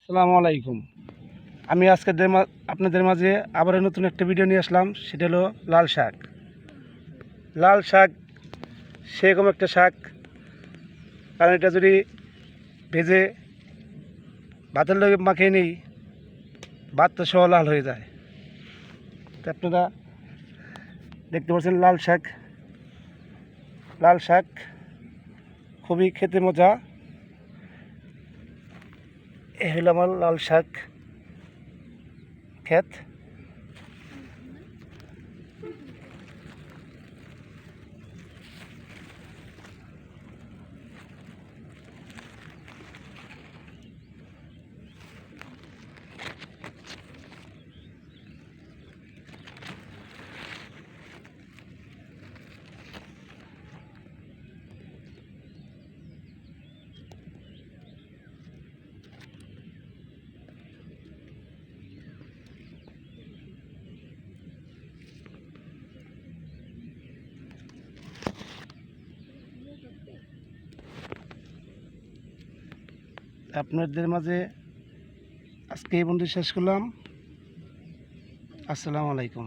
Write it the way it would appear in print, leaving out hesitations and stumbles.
আসসালামু আলাইকুম। আমি আজকে আপনাদের মাঝে আবার নতুন একটা ভিডিও নিয়ে আসলাম। সেটা হলো লাল শাক। লাল শাক সেরকম একটা শাক, কারণ এটা যদি ভেজে ভাতের লগে মাখিয়ে নিই, ভাত তো সহ লাল হয়ে যায়। তো আপনারা দেখতে পাচ্ছেন লাল শাক। লাল শাক খুবই খেতে মজা। এ হলো আমার লাল শাক ক্ষেত। আপনাদের মাঝে আজকে এই বন্ধু শেষ করলাম। আসসালামু আলাইকুম।